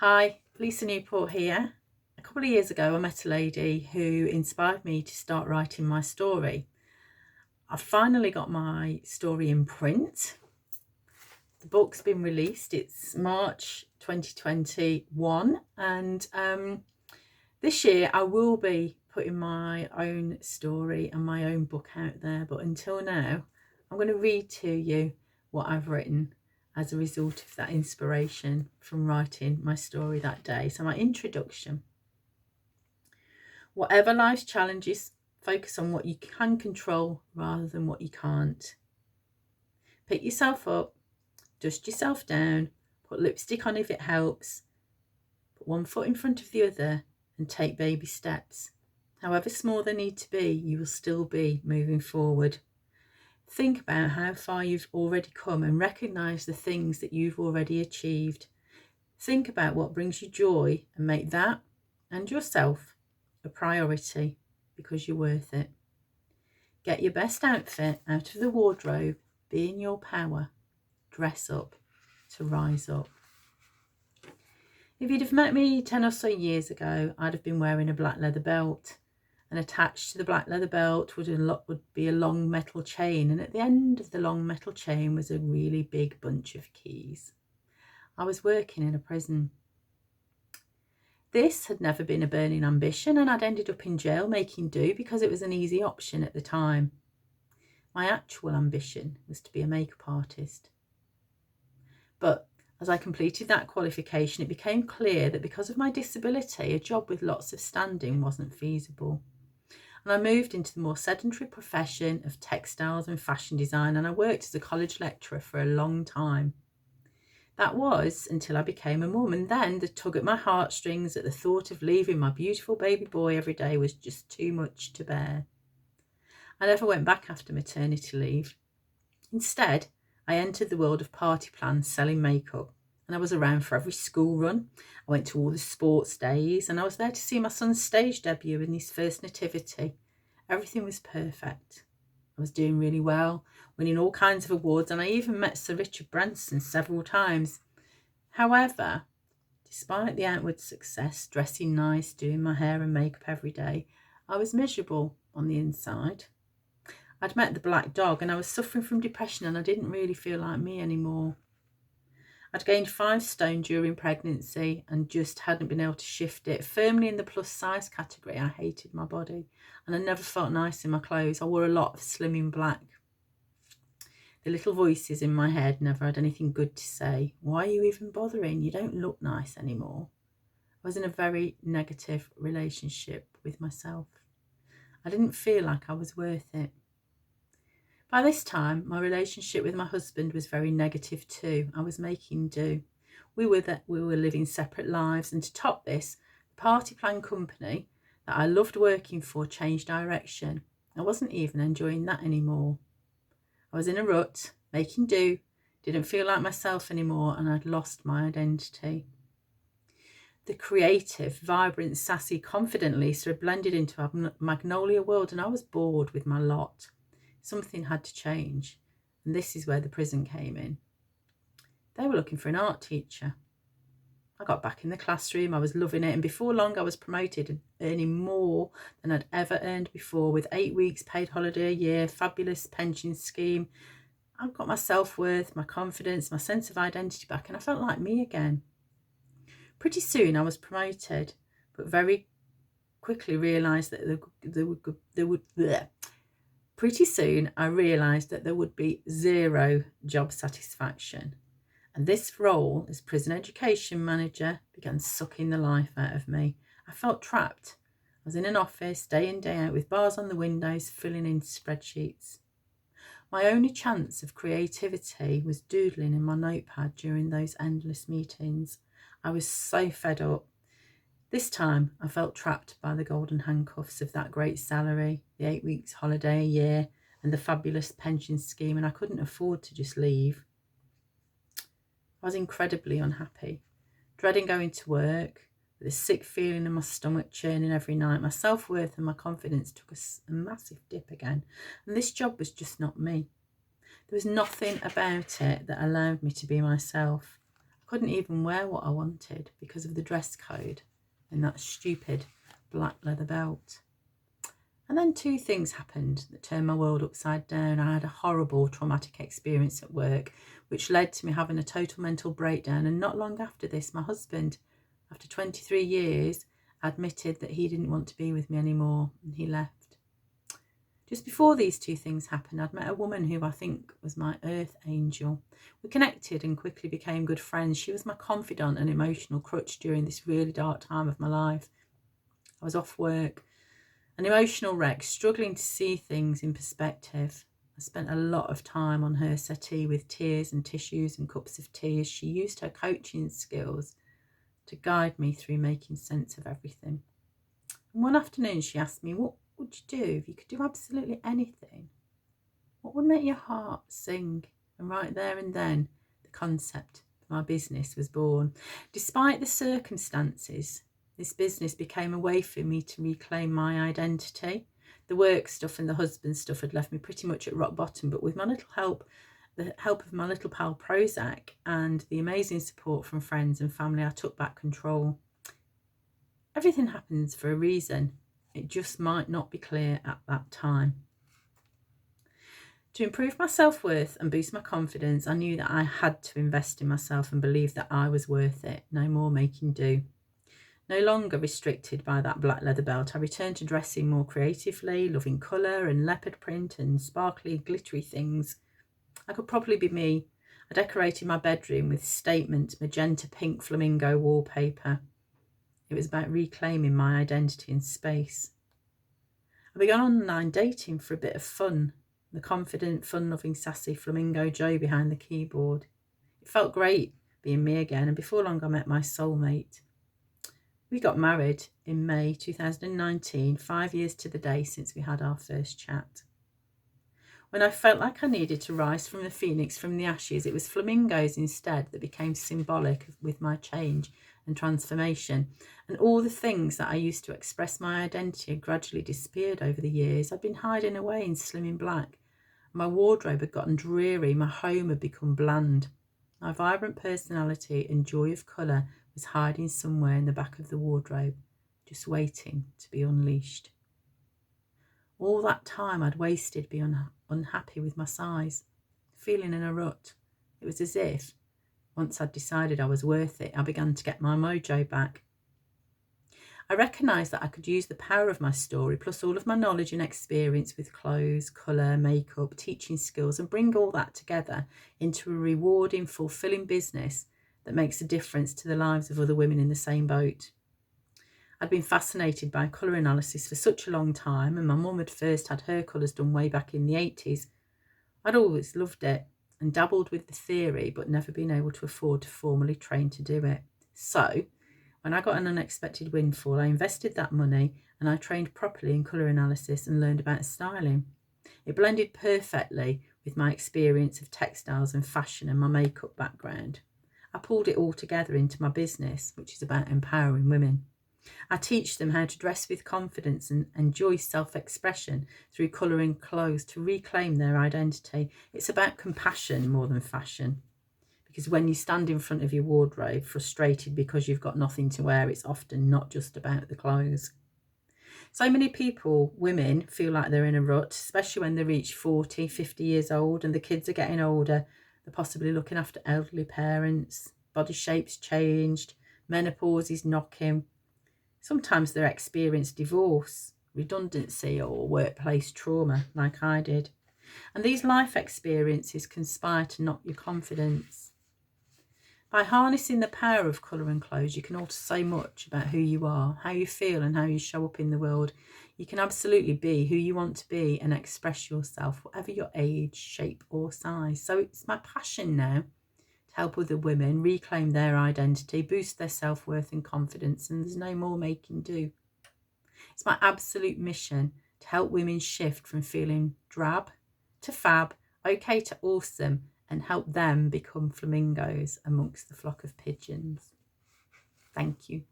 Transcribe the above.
Hi, Lisa Newport here. A couple of years ago, I met a lady who inspired me to start writing my story. I finally got my story in print. The book's been released. It's March 2021, and this year I will be putting my own story and my own book out there. But until now, I'm going to read to you what I've written as a result of that inspiration from writing my story that day. So my introduction. Whatever life's challenges, focus on what you can control rather than what you can't. Pick yourself up, dust yourself down, put lipstick on if it helps, put one foot in front of the other and take baby steps. However small they need to be, you will still be moving forward. Think about how far you've already come and recognise the things that you've already achieved. Think about what brings you joy and make that and yourself a priority because you're worth it. Get your best outfit out of the wardrobe, be in your power, dress up to rise up. If you'd have met me 10 or so years ago, I'd have been wearing a black leather belt, and attached to the black leather belt would be a long metal chain, and at the end of the long metal chain was a really big bunch of keys. I was working in a prison. This had never been a burning ambition, and I'd ended up in jail making do because it was an easy option at the time. My actual ambition was to be a makeup artist. But as I completed that qualification, it became clear that because of my disability, a job with lots of standing wasn't feasible. And I moved into the more sedentary profession of textiles and fashion design, and I worked as a college lecturer for a long time. That was until I became a mum, and then the tug at my heartstrings at the thought of leaving my beautiful baby boy every day was just too much to bear. I never went back after maternity leave. Instead, I entered the world of party plans selling makeup, and I was around for every school run. I went to all the sports days, and I was there to see my son's stage debut in his first nativity. Everything was perfect. I was doing really well, winning all kinds of awards, and I even met Sir Richard Branson several times. However, despite the outward success, dressing nice, doing my hair and makeup every day, I was miserable on the inside. I'd met the black dog and I was suffering from depression, and I didn't really feel like me anymore. I'd gained 5 stone during pregnancy and just hadn't been able to shift it. Firmly in the plus size category, I hated my body and I never felt nice in my clothes. I wore a lot of slimming black. The little voices in my head never had anything good to say. Why are you even bothering? You don't look nice anymore. I was in a very negative relationship with myself. I didn't feel like I was worth it. By this time, my relationship with my husband was very negative too. I was making do. We were living separate lives, and to top this, the party plan company that I loved working for changed direction. I wasn't even enjoying that anymore. I was in a rut, making do, didn't feel like myself anymore, and I'd lost my identity. The creative, vibrant, sassy, confident Lisa had blended into a magnolia world, and I was bored with my lot. Something had to change, and this is where the prison came in. They were looking for an art teacher. I got back in the classroom, I was loving it, and before long I was promoted and earning more than I'd ever earned before, with 8 weeks paid holiday a year, fabulous pension scheme. I've got my self-worth, my confidence, my sense of identity back, and I felt like me again. Pretty soon I was promoted, but very quickly realised that Pretty soon I realised that there would be zero job satisfaction, and this role as prison education manager began sucking the life out of me. I felt trapped. I was in an office day in, day out, with bars on the windows, filling in spreadsheets. My only chance of creativity was doodling in my notepad during those endless meetings. I was so fed up. This time I felt trapped by the golden handcuffs of that great salary, the 8 weeks holiday a year, and the fabulous pension scheme, and I couldn't afford to just leave. I was incredibly unhappy, dreading going to work, with a sick feeling in my stomach churning every night. My self-worth and my confidence took a massive dip again, and this job was just not me. There was nothing about it that allowed me to be myself. I couldn't even wear what I wanted because of the dress code and that stupid black leather belt. And then two things happened that turned my world upside down. I had a horrible traumatic experience at work, which led to me having a total mental breakdown. And not long after this, my husband, after 23 years, admitted that he didn't want to be with me anymore, and he left. Just before these two things happened, I'd met a woman who I think was my earth angel. We connected and quickly became good friends. She was my confidant and emotional crutch during this really dark time of my life. I was off work, an emotional wreck, struggling to see things in perspective. I spent a lot of time on her settee with tears and tissues and cups of tea as she used her coaching skills to guide me through making sense of everything. And one afternoon she asked me, what would you do if you could do absolutely anything? What would make your heart sing? And right there and then, the concept of my business was born. Despite the circumstances, this business became a way for me to reclaim my identity. The work stuff and the husband stuff had left me pretty much at rock bottom, but with my little help, the help of my little pal Prozac and the amazing support from friends and family, I took back control. Everything happens for a reason. It just might not be clear at that time. To improve my self-worth and boost my confidence, I knew that I had to invest in myself and believe that I was worth it. No more making do. No longer restricted by that black leather belt, I returned to dressing more creatively, loving colour and leopard print and sparkly, glittery things. I could probably be me. I decorated my bedroom with statement magenta pink flamingo wallpaper. It was about reclaiming my identity and space. I began online dating for a bit of fun, the confident, fun-loving, sassy flamingo Joe behind the keyboard. It felt great being me again, and before long I met my soulmate. We got married in May 2019, 5 years to the day since we had our first chat. When I felt like I needed to rise from the phoenix from the ashes, it was flamingos instead that became symbolic with my change and transformation. And all the things that I used to express my identity had gradually disappeared over the years. I'd been hiding away in slim in black. My wardrobe had gotten dreary. My home had become bland. My vibrant personality and joy of colour was hiding somewhere in the back of the wardrobe, just waiting to be unleashed. All that time I'd wasted being unhappy with my size, feeling in a rut. It was as if, once I'd decided I was worth it, I began to get my mojo back. I recognised that I could use the power of my story, plus all of my knowledge and experience with clothes, colour, makeup, teaching skills, and bring all that together into a rewarding, fulfilling business that makes a difference to the lives of other women in the same boat. I'd been fascinated by colour analysis for such a long time, and my mum had first had her colours done way back in the 80s. I'd always loved it and dabbled with the theory, but never been able to afford to formally train to do it. So, when I got an unexpected windfall, I invested that money and I trained properly in colour analysis and learned about styling. It blended perfectly with my experience of textiles and fashion and my makeup background. I pulled it all together into my business, which is about empowering women. I teach them how to dress with confidence and enjoy self-expression through colouring clothes to reclaim their identity. It's about compassion more than fashion. Because when you stand in front of your wardrobe frustrated because you've got nothing to wear, it's often not just about the clothes. So many people, women, feel like they're in a rut, especially when they reach 40, 50 years old and the kids are getting older. They're possibly looking after elderly parents, body shape's changed, menopause is knocking. Sometimes they're experiencing divorce, redundancy or workplace trauma like I did. And these life experiences conspire to knock your confidence. By harnessing the power of colour and clothes, you can alter so much about who you are, how you feel and how you show up in the world. You can absolutely be who you want to be and express yourself, whatever your age, shape or size. So it's my passion now to help other women reclaim their identity, boost their self-worth and confidence, and there's no more making do. It's my absolute mission to help women shift from feeling drab to fab, okay to awesome, and help them become flamingos amongst the flock of pigeons. Thank you.